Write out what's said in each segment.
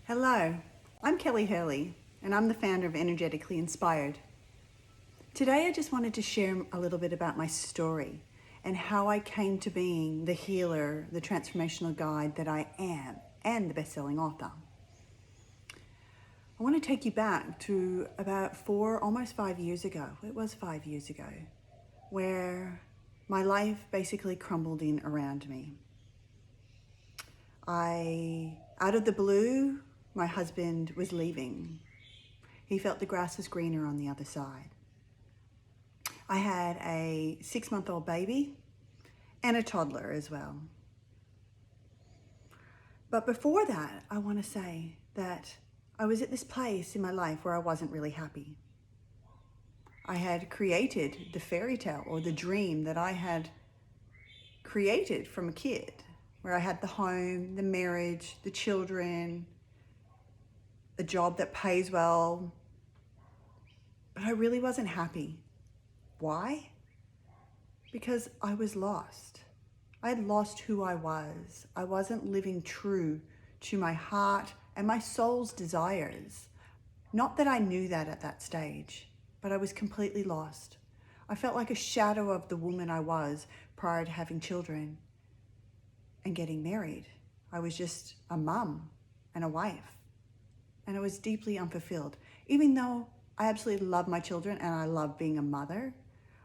Hello, I'm Kelly Hurley, and I'm the founder of Energetically Inspired. Today I just wanted to share a little bit about my story and how I came to being the healer, the transformational guide that I am, and the best-selling author. I want to take you back to about almost 5 years ago. It was 5 years ago, where my life basically crumbled in around me. Out of the blue, my husband was leaving. He felt the grass was greener on the other side. I had a 6-month-old baby and a toddler as well. But before that, I want to say that I was at this place in my life where I wasn't really happy. I had created the fairy tale or the dream that I had created from a kid, where I had the home, the marriage, the children, a job that pays well, but I really wasn't happy. Why? Because I was lost. I had lost who I was. I wasn't living true to my heart and my soul's desires. Not that I knew that at that stage, but I was completely lost. I felt like a shadow of the woman I was prior to having children and getting married. I was just a mum and a wife, and I was deeply unfulfilled. Even though I absolutely love my children and I love being a mother,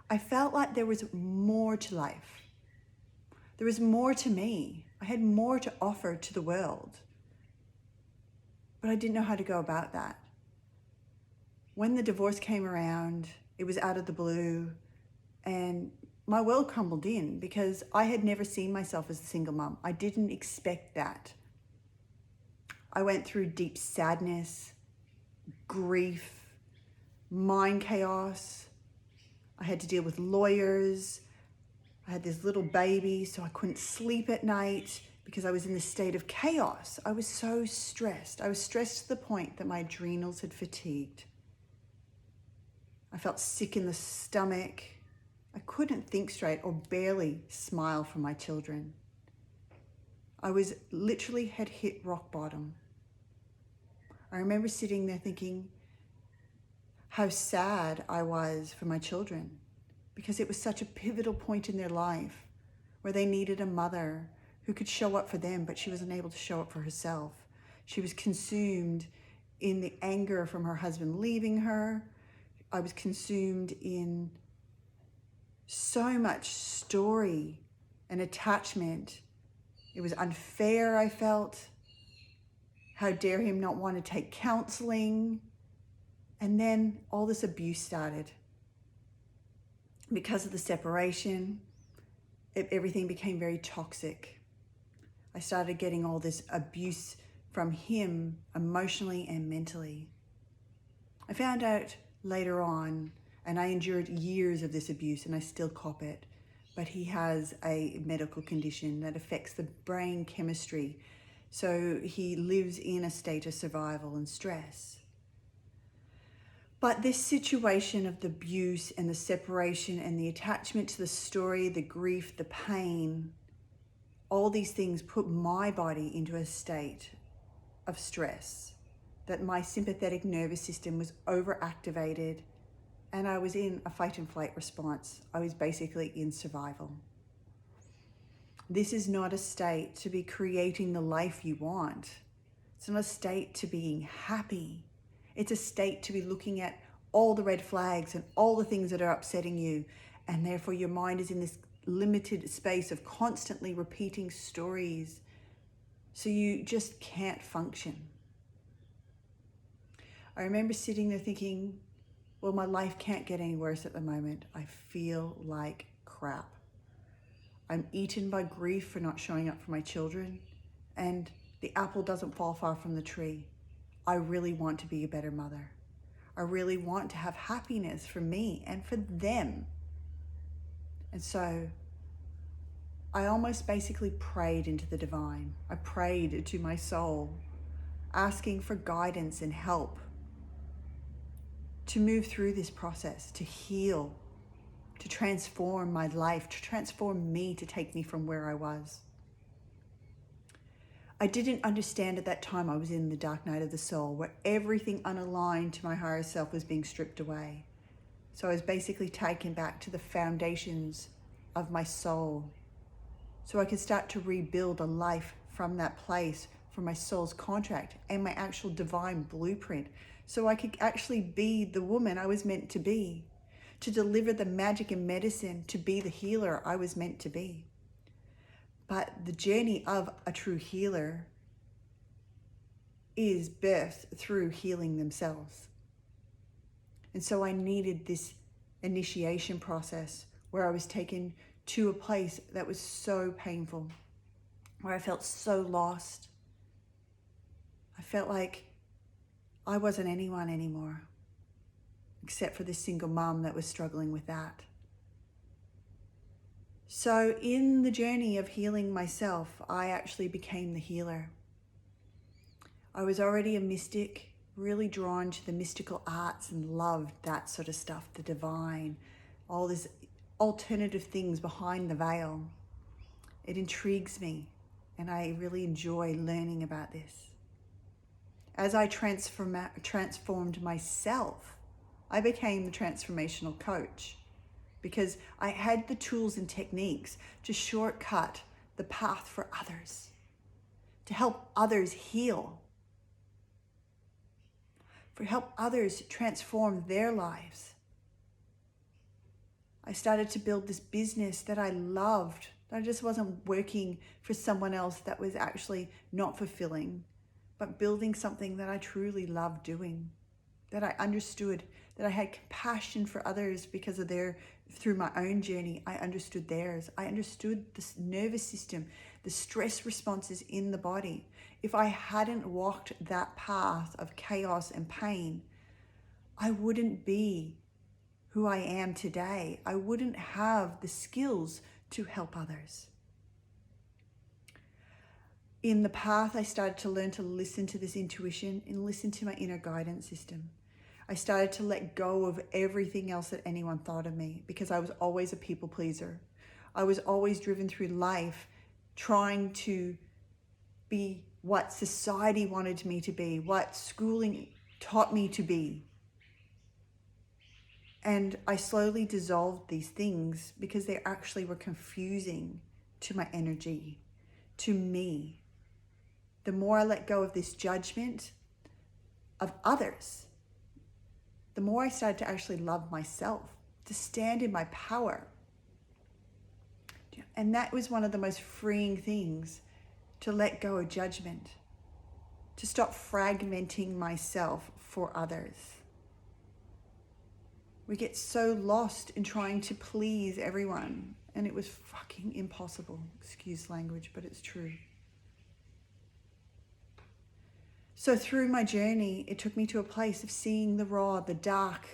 I felt like there was more to life. There was more to me. I had more to offer to the world, but I didn't know how to go about that. When the divorce came around, it was out of the blue, and my world crumbled in because I had never seen myself as a single mom. I didn't expect that. I went through deep sadness, grief, mind chaos. I had to deal with lawyers. I had this little baby, so I couldn't sleep at night because I was in this state of chaos. I was so stressed. I was stressed to the point that my adrenals had fatigued. I felt sick in the stomach. I couldn't think straight or barely smile for my children. I was literally had hit rock bottom. I remember sitting there thinking how sad I was for my children, because it was such a pivotal point in their life where they needed a mother who could show up for them, but she wasn't able to show up for herself. She was consumed in the anger from her husband leaving her. I was consumed in so much story and attachment. It was unfair, I felt. How dare him not want to take counseling? And then all this abuse started. Because of the separation, everything became very toxic. I started getting all this abuse from him emotionally and mentally. I found out later on, and I endured years of this abuse and I still cop it, but he has a medical condition that affects the brain chemistry. So he lives in a state of survival and stress. But this situation of the abuse and the separation and the attachment to the story, the grief, the pain, all these things put my body into a state of stress, that my sympathetic nervous system was overactivated and I was in a fight and flight response. I was basically in survival. This is not a state to be creating the life you want. It's not a state to being happy. It's a state to be looking at all the red flags and all the things that are upsetting you, and therefore your mind is in this limited space of constantly repeating stories, so you just can't function. I remember sitting there thinking, well, my life can't get any worse at the moment. I feel like crap. I'm eaten by grief for not showing up for my children, and the apple doesn't fall far from the tree. I really want to be a better mother. I really want to have happiness for me and for them. And so I almost basically prayed into the divine. I prayed to my soul, asking for guidance and help to move through this process, to heal, to transform my life, to transform me, to take me from where I was. I didn't understand at that time I was in the dark night of the soul, where everything unaligned to my higher self was being stripped away. So I was basically taken back to the foundations of my soul, so I could start to rebuild a life from that place, from my soul's contract and my actual divine blueprint, so I could actually be the woman I was meant to be, to deliver the magic and medicine, to be the healer I was meant to be. But the journey of a true healer is birthed through healing themselves. And so I needed this initiation process where I was taken to a place that was so painful, where I felt so lost. I felt like I wasn't anyone anymore, except for this single mom that was struggling with that. So in the journey of healing myself, I actually became the healer. I was already a mystic, really drawn to the mystical arts and loved that sort of stuff, the divine, all these alternative things behind the veil. It intrigues me, and I really enjoy learning about this. As I transformed myself, I became the transformational coach, because I had the tools and techniques to shortcut the path for others, to help others heal, for help others transform their lives. I started to build this business that I loved. I just wasn't working for someone else that was actually not fulfilling, but building something that I truly loved doing, that I understood, that I had compassion for others because of through my own journey, I understood theirs. I understood the nervous system, the stress responses in the body. If I hadn't walked that path of chaos and pain, I wouldn't be who I am today. I wouldn't have the skills to help others. In the path, I started to learn to listen to this intuition and listen to my inner guidance system. I started to let go of everything else that anyone thought of me, because I was always a people pleaser. I was always driven through life trying to be what society wanted me to be, what schooling taught me to be. And I slowly dissolved these things because they actually were confusing to my energy, to me. The more I let go of this judgment of others, the more I started to actually love myself, to stand in my power. And that was one of the most freeing things, to let go of judgment, to stop fragmenting myself for others. We get so lost in trying to please everyone, and it was fucking impossible. Excuse language, but it's true. So through my journey, it took me to a place of seeing the raw, the dark,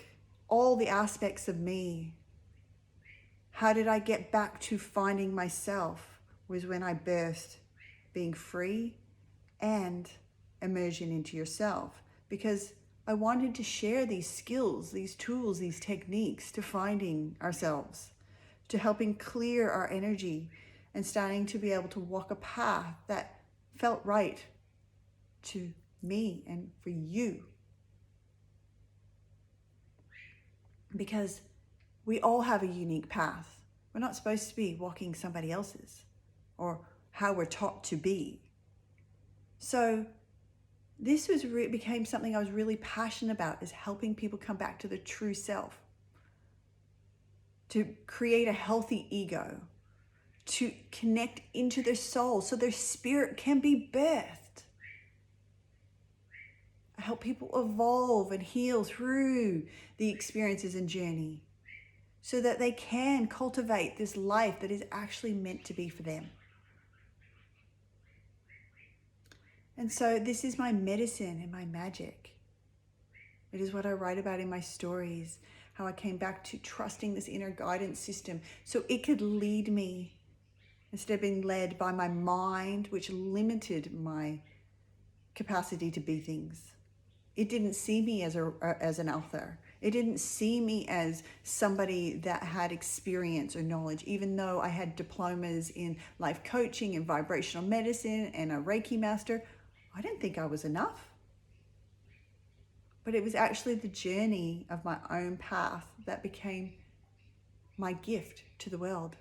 all the aspects of me. How did I get back to finding myself? Was when I birthed being free and immersion into yourself, because I wanted to share these skills, these tools, these techniques to finding ourselves, to helping clear our energy and starting to be able to walk a path that felt right to me and for you. Because we all have a unique path. We're not supposed to be walking somebody else's or how we're taught to be. So this became something I was really passionate about, is helping people come back to the true self, to create a healthy ego, to connect into their soul so their spirit can be birthed. I help people evolve and heal through the experiences and journey so that they can cultivate this life that is actually meant to be for them. And so this is my medicine and my magic. It is what I write about in my stories, how I came back to trusting this inner guidance system so it could lead me instead of being led by my mind, which limited my capacity to be things. It didn't see me as an author. It didn't see me as somebody that had experience or knowledge, even though I had diplomas in life coaching and vibrational medicine and a Reiki master. I didn't think I was enough. But it was actually the journey of my own path that became my gift to the world.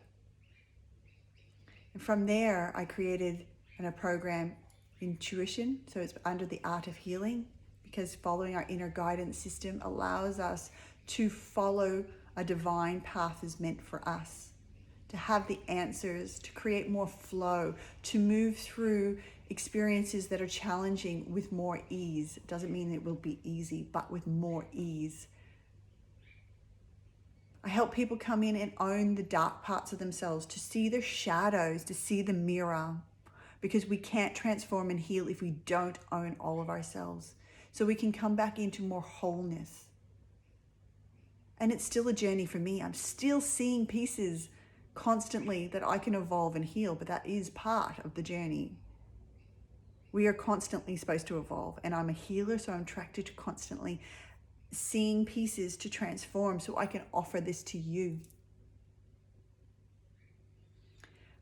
And from there, I created a program, Intuition. So it's under the art of healing, because following our inner guidance system allows us to follow a divine path is meant for us, to have the answers, to create more flow, to move through experiences that are challenging with more ease. It doesn't mean it will be easy, but with more ease. I help people come in and own the dark parts of themselves, to see their shadows, to see the mirror, because we can't transform and heal if we don't own all of ourselves. So we can come back into more wholeness. And it's still a journey for me. I'm still seeing pieces constantly that I can evolve and heal, but that is part of the journey. We are constantly supposed to evolve, and I'm a healer, so I'm attracted to constantly seeing pieces to transform so I can offer this to you.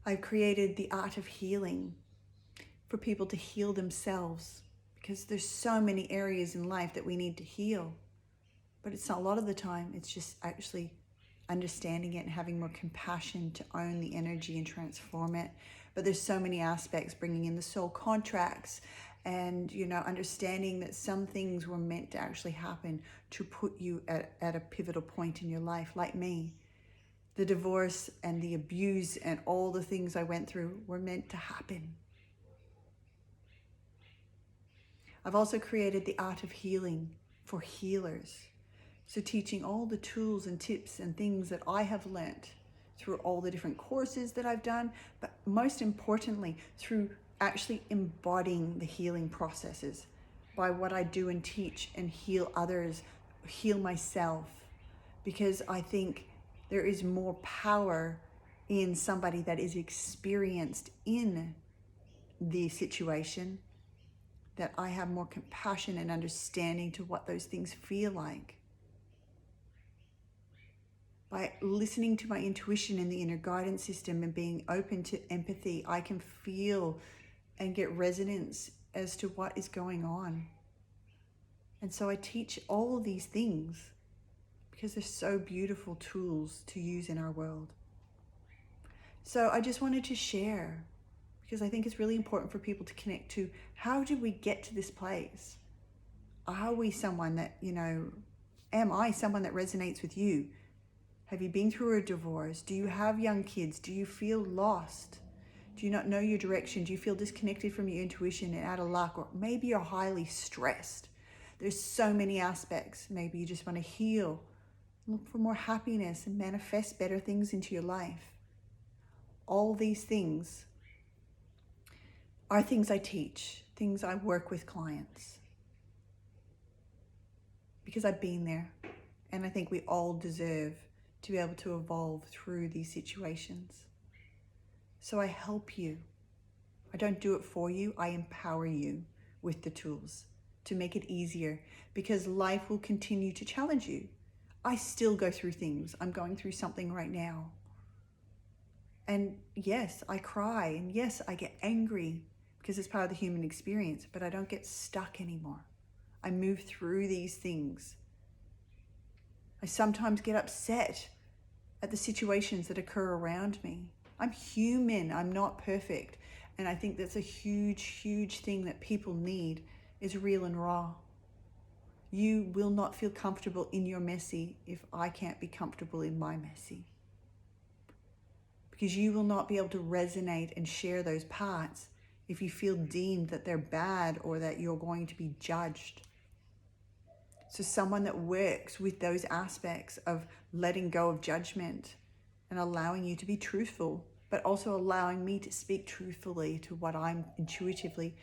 I've created the art of healing for people to heal themselves, because there's so many areas in life that we need to heal. But it's not, a lot of the time, it's just actually understanding it and having more compassion to own the energy and transform it. But there's so many aspects, bringing in the soul contracts and, understanding that some things were meant to actually happen to put you at a pivotal point in your life, like me. The divorce and the abuse and all the things I went through were meant to happen. I've also created the art of healing for healers. So teaching all the tools and tips and things that I have learnt through all the different courses that I've done, but most importantly, through actually embodying the healing processes by what I do and teach and heal others, heal myself. Because I think there is more power in somebody that is experienced in the situation, that I have more compassion and understanding to what those things feel like. By listening to my intuition and the inner guidance system and being open to empathy, I can feel and get resonance as to what is going on. And so I teach all of these things because they're so beautiful tools to use in our world. So I just wanted to share, because I think it's really important for people to connect to, how did we get to this place? Are we someone that, am I someone that resonates with you? Have you been through a divorce? Do you have young kids? Do you feel lost? Do you not know your direction? Do you feel disconnected from your intuition and out of luck? Or maybe you're highly stressed. There's so many aspects. Maybe you just want to heal, look for more happiness and manifest better things into your life. All these things are things I teach, things I work with clients, because I've been there, and I think we all deserve to be able to evolve through these situations. So I help you. I don't do it for you. I empower you with the tools to make it easier, because life will continue to challenge you. I still go through things. I'm going through something right now. And yes, I cry, and yes, I get angry, because it's part of the human experience, but I don't get stuck anymore. I move through these things. I sometimes get upset at the situations that occur around me. I'm human, I'm not perfect. And I think that's a huge, huge thing that people need, is real and raw. You will not feel comfortable in your messy if I can't be comfortable in my messy. Because you will not be able to resonate and share those parts if you feel deemed that they're bad or that you're going to be judged. So someone that works with those aspects of letting go of judgment and allowing you to be truthful, but also allowing me to speak truthfully to what I'm intuitively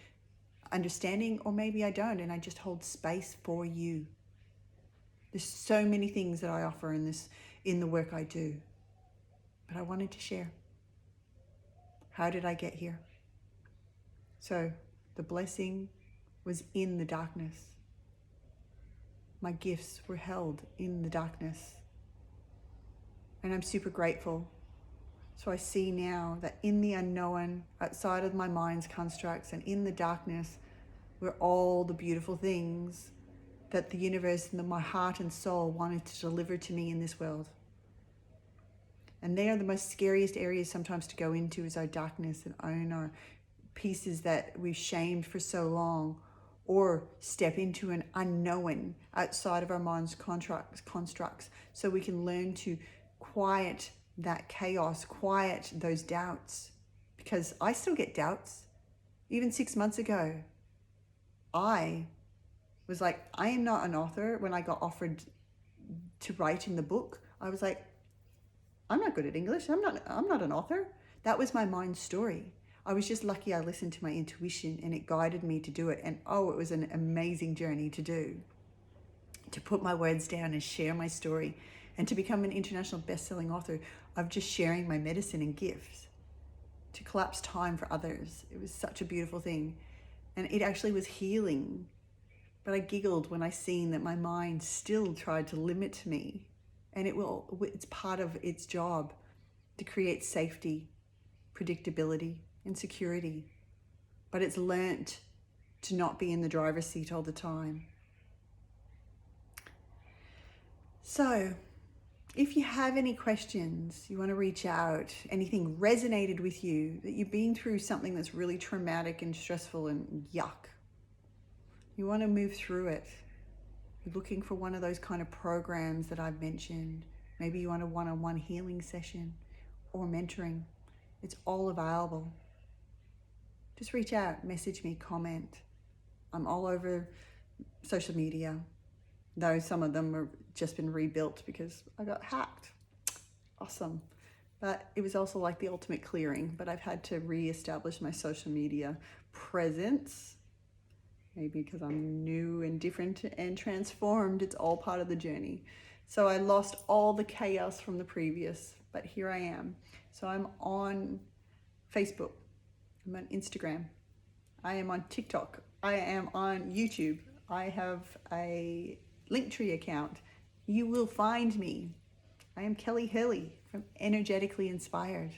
understanding, or maybe I don't, and I just hold space for you. There's so many things that I offer in the work I do, but I wanted to share. How did I get here? So the blessing was in the darkness. my gifts were held in the darkness. And I'm super grateful. So I see now that in the unknown, outside of my mind's constructs and in the darkness, were all the beautiful things that the universe and my heart and soul wanted to deliver to me in this world. And they are the most scariest areas sometimes to go into, is our darkness and own our pieces that we've shamed for so long, or step into an unknown outside of our mind's constructs so we can learn to quiet that chaos, quiet those doubts. Because I still get doubts. Even 6 months ago, I was like, I am not an author. When I got offered to write in the book, I was like, I'm not good at English. I'm not an author. That was my mind's story. I was just lucky I listened to my intuition and it guided me to do it. And oh, it was an amazing journey to do. To put my words down and share my story and to become an international best-selling author of just sharing my medicine and gifts. To collapse time for others. It was such a beautiful thing. And it actually was healing. But I giggled when I seen that my mind still tried to limit me. And it's part of its job to create safety, predictability, and security. But it's learnt to not be in the driver's seat all the time. So, if you have any questions, you want to reach out, anything resonated with you, that you've been through something that's really traumatic and stressful and yuck, you want to move through it. You're looking for one of those kind of programs that I've mentioned. Maybe you want a one-on-one healing session or mentoring. It's all available. Just reach out, message me, comment. I'm all over social media, though some of them have just been rebuilt because I got hacked. Awesome. But it was also like the ultimate clearing, but I've had to re-establish my social media presence. Maybe because I'm new and different and transformed. It's all part of the journey. So I lost all the chaos from the previous, but here I am. So I'm on Facebook. I'm on Instagram. I am on TikTok. I am on YouTube. I have a Linktree account. You will find me. I am Kelly Hurley from Energetically Inspired.